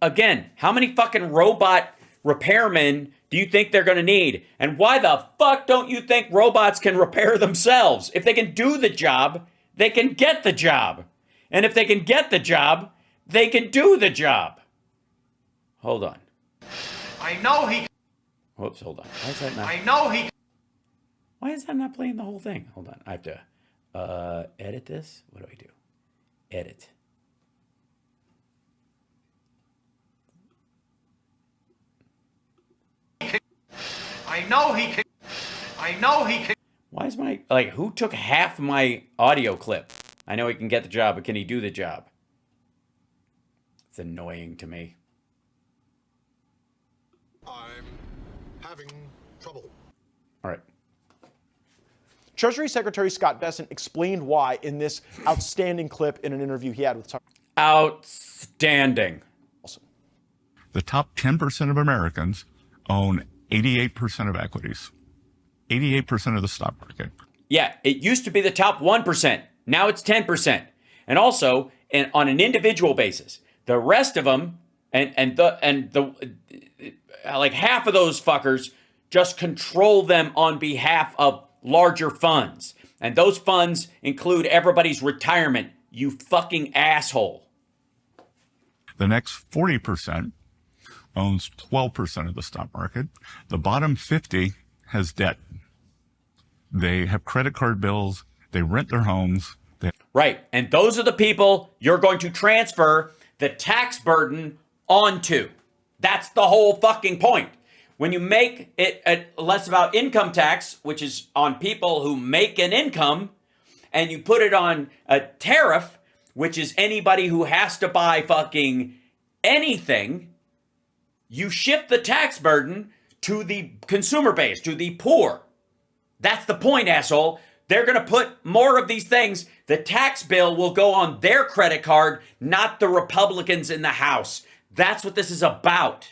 again, how many fucking robot repairmen do you think they're going to need? And why the fuck don't you think robots can repair themselves? If they can do the job, they can get the job. And if they can get the job, they can do the job. Hold on. I know he. Whoops, hold on. Why is that not? I know he. Why is that not playing the whole thing? Hold on. I have to edit this. What do I do? Edit. I know he can. I know he can. Why is my, like, who took half my audio clip? I know he can get the job, but can he do the job? It's annoying to me. I'm having trouble. All right. Treasury Secretary Scott Bessent explained why in this outstanding clip in an interview he had with Tucker. Outstanding. The top 10% of Americans own 88% of equities, 88% of the stock market. Yeah, it used to be the top 1%. Now it's 10%. And also, on an individual basis, the rest of them, like half of those fuckers just control them on behalf of larger funds. And those funds include everybody's retirement, you fucking asshole. The next 40% owns 12% of the stock market. The bottom 50 has debt. They have credit card bills. They rent their homes. Right. And those are the people you're going to transfer the tax burden onto. That's the whole fucking point. When you make it less about income tax, which is on people who make an income, and you put it on a tariff, which is anybody who has to buy fucking anything, you shift the tax burden to the consumer base, to the poor. That's the point, asshole. They're going to put more of these things. The tax bill will go on their credit card, not the Republicans in the House. That's what this is about.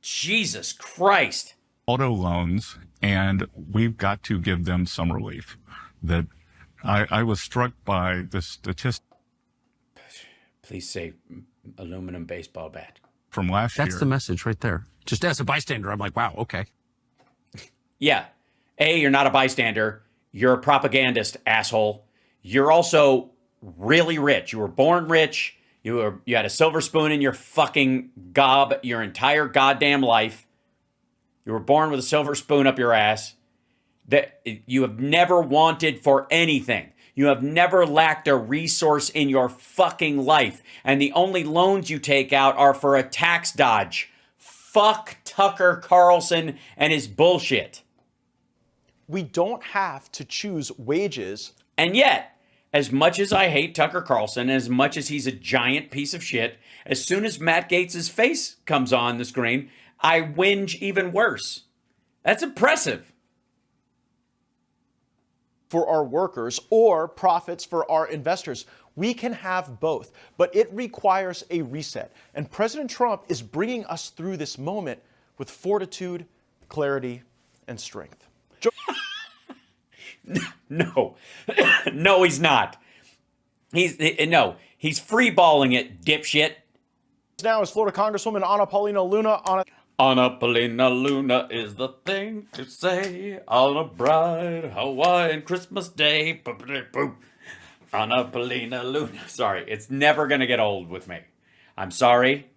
Jesus Christ. Auto loans, and we've got to give them some relief. That I was struck by the statistic. Please say aluminum baseball bat. From last year. That's the message right there. Just as a bystander, I'm like, wow, okay. Yeah. You're not a bystander. You're a propagandist, asshole. You're also really rich. You were born rich. You had a silver spoon in your fucking gob your entire goddamn life. You were born with a silver spoon up your ass. That you have never wanted for anything. You have never lacked a resource in your fucking life. And the only loans you take out are for a tax dodge. Fuck Tucker Carlson and his bullshit. We don't have to choose wages. And yet, as much as I hate Tucker Carlson, as much as he's a giant piece of shit, as soon as Matt Gaetz' face comes on the screen, I whinge even worse. That's impressive. For our workers or profits for our investors. We can have both, but it requires a reset. And President Trump is bringing us through this moment with fortitude, clarity, and strength. No, no, he's not. He's freeballing it, dipshit. Now is Florida Congresswoman Anna Paulina Luna on a... Anna Paulina Luna is the thing to say on a bright Hawaiian Christmas day. Anna Paulina Luna. Sorry, it's never going to get old with me. I'm sorry.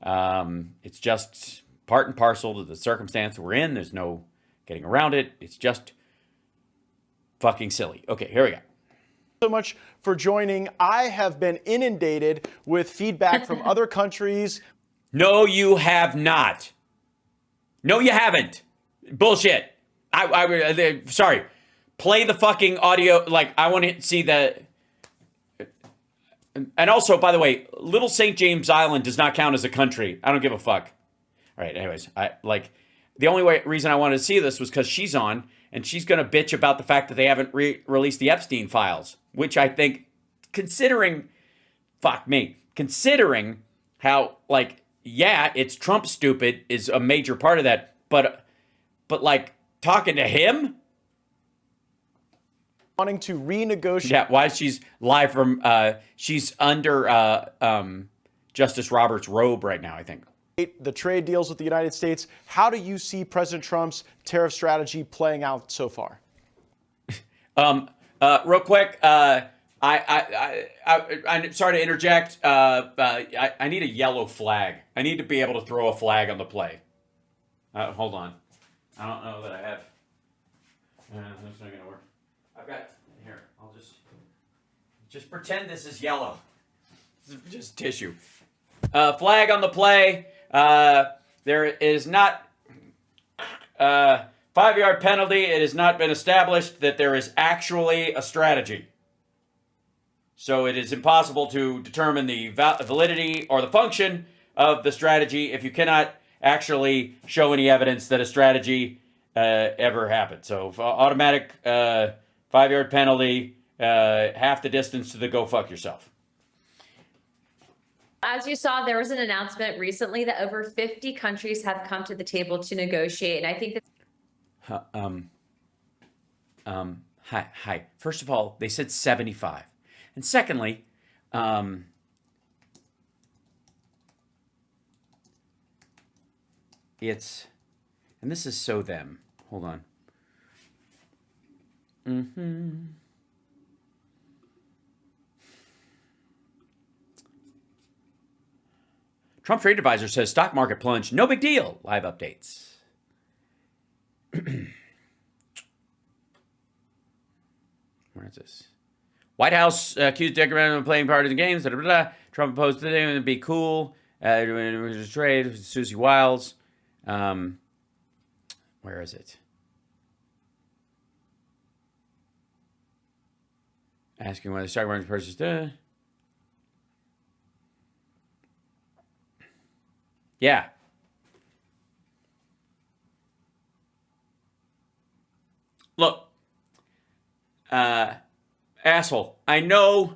It's just part and parcel to the circumstance we're in. There's no getting around it. It's just fucking silly. Okay, here we go. So much for joining. I have been inundated with feedback from other countries. No, you have not. No, you haven't. Bullshit. Sorry. Play the fucking audio. Like, I want to see the... And also, by the way, Little St. James Island does not count as a country. I don't give a fuck. All right, anyways. the only reason I wanted to see this was because she's on, and she's going to bitch about the fact that they haven't released the Epstein files, which I think, considering how, like, yeah, it's Trump stupid is a major part of that, but like, talking to him? Wanting to renegotiate. Yeah, why she's live from, she's under Justice Roberts' robe right now, I think. The trade deals with the United States. How do you see President Trump's tariff strategy playing out so far? Real quick, I'm sorry to interject. I need a yellow flag. I need to be able to throw a flag on the play. Hold on. I don't know that I have. That's not gonna work. I've got here. I'll just pretend this is yellow. This is just tissue. Flag on the play. There is not 5-yard penalty. It has not been established that there is actually a strategy. So it is impossible to determine the validity or the function of the strategy if you cannot actually show any evidence that a strategy ever happened. So automatic 5-yard penalty, half the distance to the go fuck yourself. As you saw, there was an announcement recently that over 50 countries have come to the table to negotiate. And I think that... Hi. First of all, they said 75. And secondly, it's, and this is so them. Hold on. Trump trade advisor says stock market plunge. No big deal. Live updates. Where is this? White House accused Democrats of playing partisan games. Blah, blah, blah. Trump opposed to them to be cool. Trade. Susie Wiles. Where is it? Asking whether stock market purchase. Yeah. Look, asshole, I know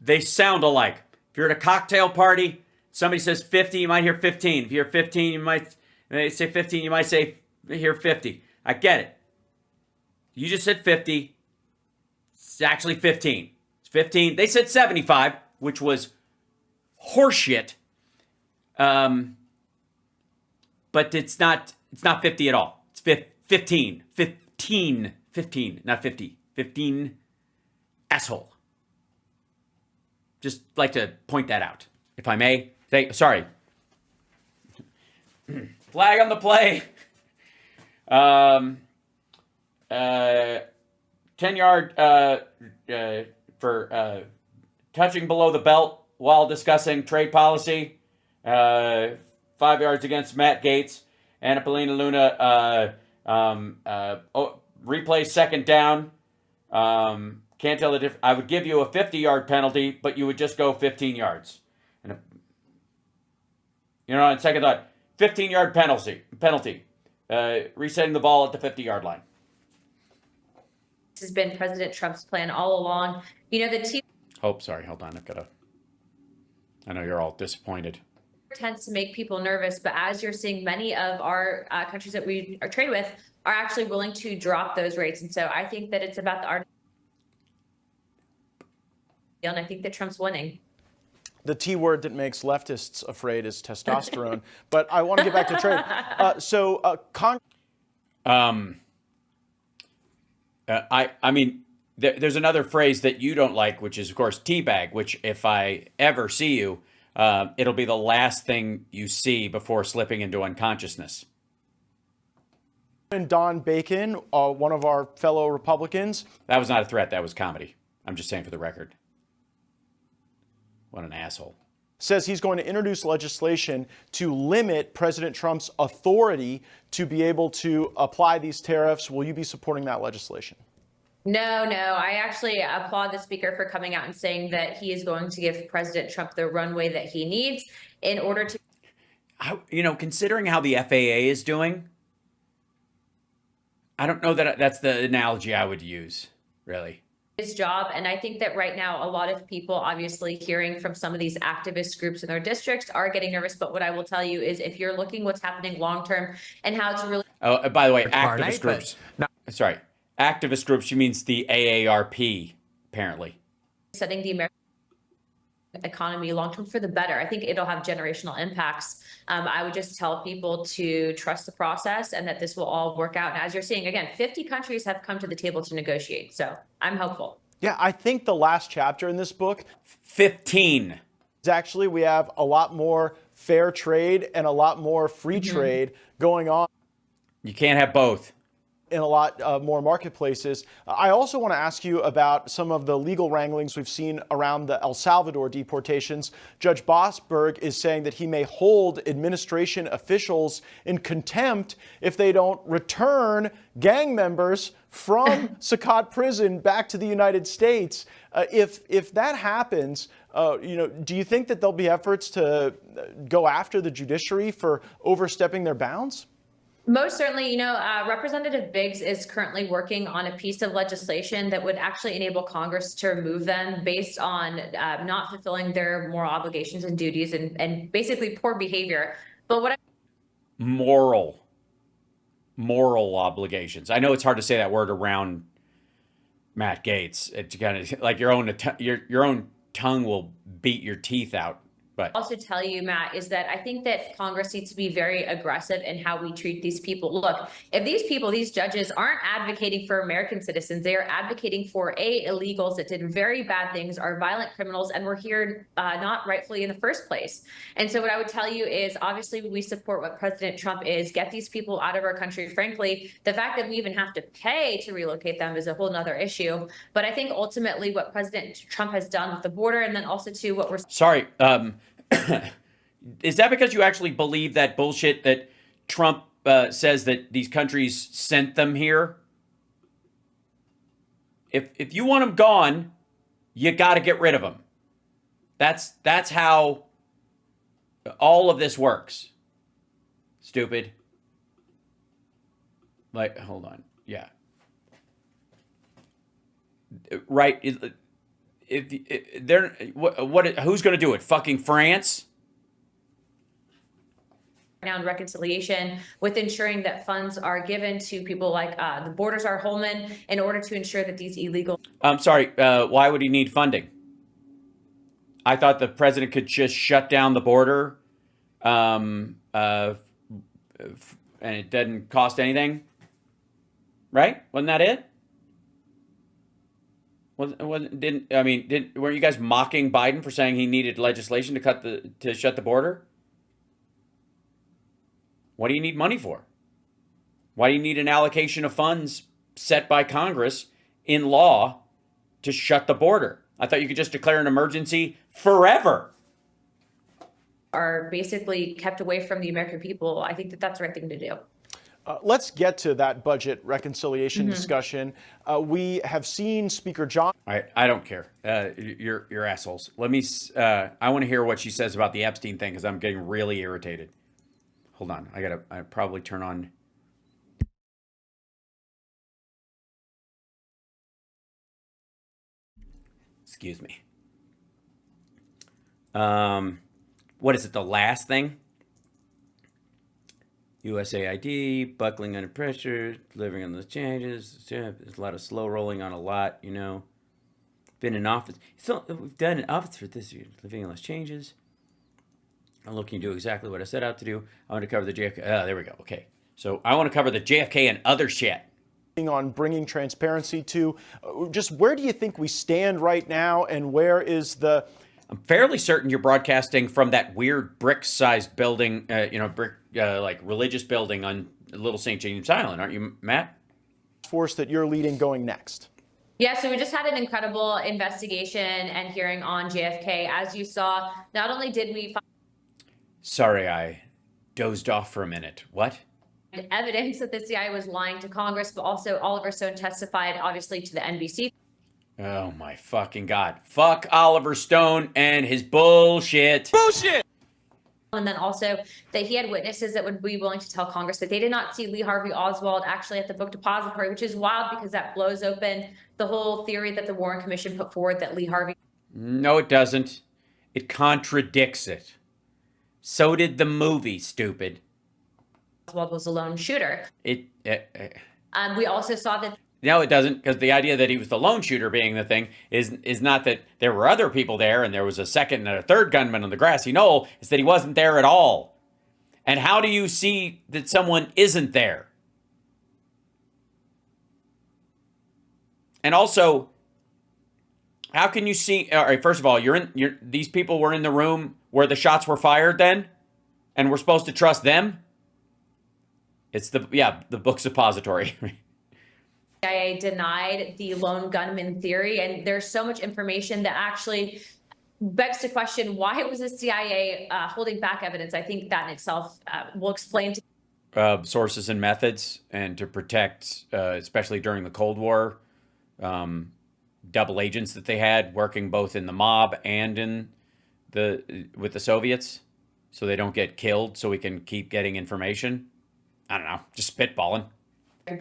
they sound alike. If you're at a cocktail party, somebody says 50, you might hear 15. If you hear 15, you might say 15, you might hear 50. I get it. You just said 50. It's actually 15. It's 15. They said 75, which was horseshit. But it's not 50 at all. It's 15, not 50. 15, asshole. Just like to point that out, if I may. Sorry. Flag on the play. 10-yard for touching below the belt while discussing trade policy. 5 yards against Matt Gaetz. Anna Paulina Luna replay second down. Can't tell the difference. I would give you a 50-yard penalty, but you would just go 15 yards. And on second thought, 15-yard penalty. Resetting the ball at the 50-yard line. This has been President Trump's plan all along. The team... Sorry, hold on. I know you're all disappointed. Tends to make people nervous, but as you're seeing, many of our countries that we are trade with are actually willing to drop those rates. And so I think that it's about the art. And I think that Trump's winning. The T word that makes leftists afraid is testosterone. But I want to get back to trade. I mean, there's another phrase that you don't like, which is, of course, teabag, which if I ever see you, it'll be the last thing you see before slipping into unconsciousness. And Don Bacon, one of our fellow Republicans. That was not a threat. That was comedy. I'm just saying for the record. What an asshole. Says he's going to introduce legislation to limit President Trump's authority to be able to apply these tariffs. Will you be supporting that legislation? No. I actually applaud the speaker for coming out and saying that he is going to give President Trump the runway that he needs in order to... considering how the FAA is doing, I don't know that that's the analogy I would use, really. His job. And I think that right now, a lot of people obviously hearing from some of these activist groups in their districts are getting nervous. But what I will tell you is if you're looking what's happening long-term and how it's really. Oh, by the way, activist groups. Sorry. Activist groups, she means the AARP, apparently. Setting the American economy long-term for the better. I think it'll have generational impacts. I would just tell people to trust the process and that this will all work out. And as you're seeing, again, 50 countries have come to the table to negotiate. So I'm hopeful. Yeah, I think the last chapter in this book, 15. is actually we have a lot more fair trade and a lot more free trade going on. You can't have both. In a lot more marketplaces. I also want to ask you about some of the legal wranglings we've seen around the El Salvador deportations. Judge Bosberg is saying that he may hold administration officials in contempt if they don't return gang members from Sakat prison back to the United States. If that happens, do you think that there'll be efforts to go after the judiciary for overstepping their bounds? Most certainly, Representative Biggs is currently working on a piece of legislation that would actually enable Congress to remove them based on not fulfilling their moral obligations and duties and basically poor behavior. But what moral obligations. I know it's hard to say that word around Matt Gaetz. It's kind of like your own tongue will beat your teeth out. But also tell you, Matt, is that I think that Congress needs to be very aggressive in how we treat these people. Look, if these judges aren't advocating for American citizens, they are advocating for illegals that did very bad things, are violent criminals, and were here not rightfully in the first place. And so what I would tell you is obviously we support what President Trump is, get these people out of our country. Frankly, the fact that we even have to pay to relocate them is a whole nother issue. But I think ultimately what President Trump has done with the border and then also to what we're... Sorry, is that because you actually believe that bullshit that Trump says that these countries sent them here? If you want them gone, you got to get rid of them. That's how all of this works. Stupid. Like, hold on. Yeah. Right. If they're who's going to do it? Fucking France? Now in reconciliation with ensuring that funds are given to people like the Borders Are Holman in order to ensure that these illegal... I'm sorry, why would he need funding? I thought the president could just shut down the border and it doesn't cost anything, right? Wasn't that it? Weren't you guys mocking Biden for saying he needed legislation to shut the border? What do you need money for? Why do you need an allocation of funds set by Congress in law to shut the border? I thought you could just declare an emergency forever. Are basically kept away from the American people. I think that that's the right thing to do. Let's get to that budget reconciliation discussion. We have seen Speaker John. All right, I don't care. You're assholes. Let me. I want to hear what she says about the Epstein thing because I'm getting really irritated. Hold on. I probably turn on. Excuse me. What is it? The last thing? USAID, buckling under pressure, delivering on those changes. There's a lot of slow rolling on a lot, Been in office. We've done in office for this year, living on those changes. I'm looking to do exactly what I set out to do. I want to cover the JFK. Oh, there we go. Okay. So I want to cover the JFK and other shit. On bringing transparency to just where do you think we stand right now and where is the... I'm fairly certain you're broadcasting from that weird brick-sized building, like religious building on Little St. James Island, aren't you, Matt? Force that you're leading going next. Yeah, so we just had an incredible investigation and hearing on JFK. As you saw, not only did we find... Sorry, I dozed off for a minute. What? Evidence that the CIA was lying to Congress, but also Oliver Stone testified, obviously, to the NBC. Oh my fucking God. Fuck Oliver Stone and his bullshit. Bullshit! And then also that he had witnesses that would be willing to tell Congress that they did not see Lee Harvey Oswald actually at the book depository, which is wild because that blows open the whole theory that the Warren Commission put forward that Lee Harvey. No, it doesn't. It contradicts it. So did the movie, stupid. Oswald was a lone shooter. We also saw that. No, it doesn't, because the idea that he was the lone shooter being the thing is not that there were other people there and there was a second and a third gunman on the grassy knoll. It's that he wasn't there at all. And how do you see that someone isn't there? And also, how can you see? All right, first of all, these people were in the room where the shots were fired then, and we're supposed to trust them. It's the book suppository. CIA denied the lone gunman theory, and there's so much information that actually begs to question why it was the CIA holding back evidence. I think that in itself will explain to sources and methods, and to protect, especially during the Cold War, double agents that they had working both in the mob and with the Soviets, so they don't get killed, so we can keep getting information. I don't know, just spitballing.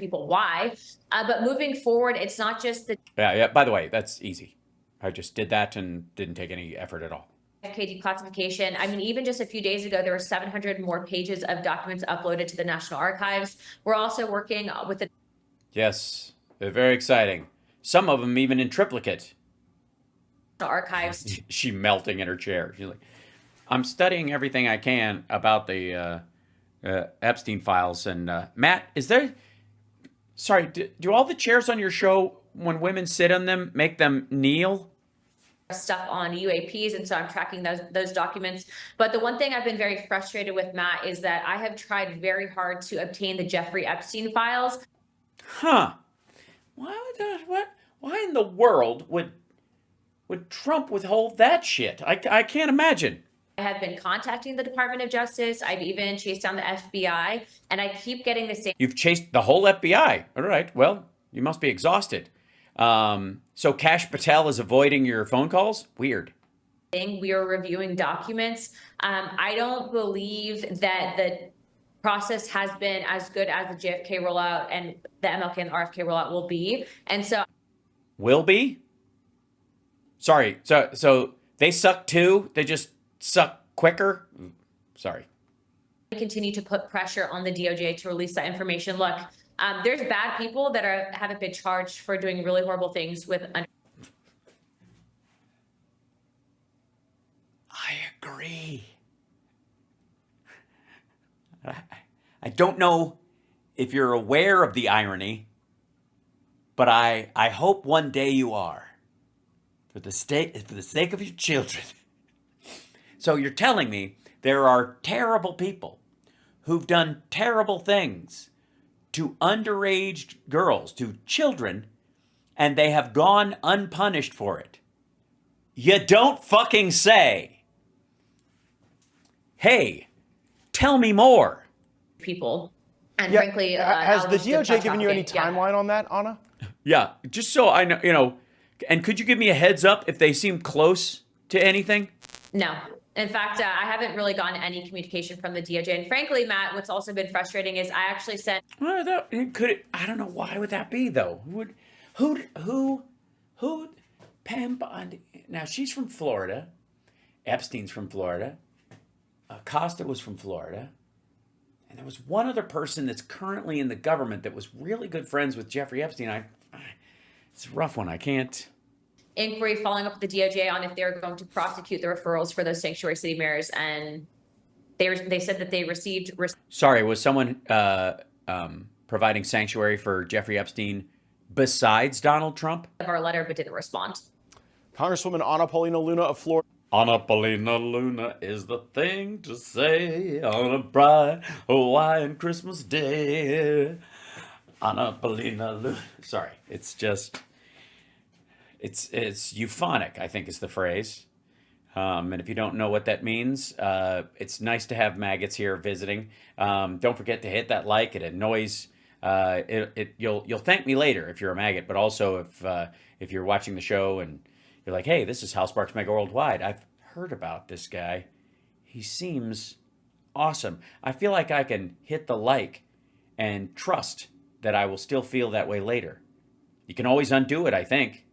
People why, but moving forward, it's not just the By the way, that's easy. I just did that and didn't take any effort at all. JFK declassification. I mean, even just a few days ago, there were 700 more pages of documents uploaded to the National Archives. We're also working with the Yes, they're very exciting. Some of them even in triplicate. Archives. She melting in her chair. She's like, I'm studying everything I can about the Epstein files. And Matt, is there? Sorry, do all the chairs on your show, when women sit on them, make them kneel? Stuff on UAPs, and so I'm tracking those documents. But the one thing I've been very frustrated with, Matt, is that I have tried very hard to obtain the Jeffrey Epstein files. Huh? Why in the world would Trump withhold that shit? I can't imagine. I have been contacting the Department of Justice. I've even chased down the FBI, and I keep getting the same. You've chased the whole FBI. All right. Well, you must be exhausted. So Kash Patel is avoiding your phone calls? Weird. We are reviewing documents. I don't believe that the process has been as good as the JFK rollout and the MLK and the RFK rollout will be. And so. Will be? Sorry. So they suck too? They just suck quicker? Sorry. Continue to put pressure on the DOJ to release that information. Look, there's bad people that haven't been charged for doing really horrible things with. I agree. I don't know if you're aware of the irony, but I hope one day you are, for the sake of your children. So you're telling me there are terrible people who've done terrible things to underage girls, to children, and they have gone unpunished for it. You don't fucking say. Hey, tell me more. People. And frankly, has the DOJ given you any timeline on that, Anna? Yeah, just so I know, and could you give me a heads up if they seem close to anything? No. In fact, I haven't really gotten any communication from the DOJ. And frankly, Matt, what's also been frustrating is I actually sent. I don't know, why would that be though? Who? Pam Bondi. Now she's from Florida. Epstein's from Florida. Costa was from Florida. And there was one other person that's currently in the government that was really good friends with Jeffrey Epstein. It's a rough one. I can't. Inquiry following up with the DOJ on if they're going to prosecute the referrals for those sanctuary city mayors, and they said that they received. Sorry, was someone providing sanctuary for Jeffrey Epstein besides Donald Trump? Of our letter, but didn't respond. Congresswoman Anna Paulina Luna of Florida. Anna Paulina Luna is the thing to say on a bright Hawaiian Christmas day. Anna Paulina Luna. Sorry, it's just. It's euphonic, I think is the phrase. And if you don't know what that means, it's nice to have maggots here visiting. Don't forget to hit that like. It annoys. You'll thank me later if you're a maggot, but also if you're watching the show and you're like, hey, this is Hal Sparks Mega Worldwide. I've heard about this guy. He seems awesome. I feel like I can hit the like and trust that I will still feel that way later. You can always undo it, I think.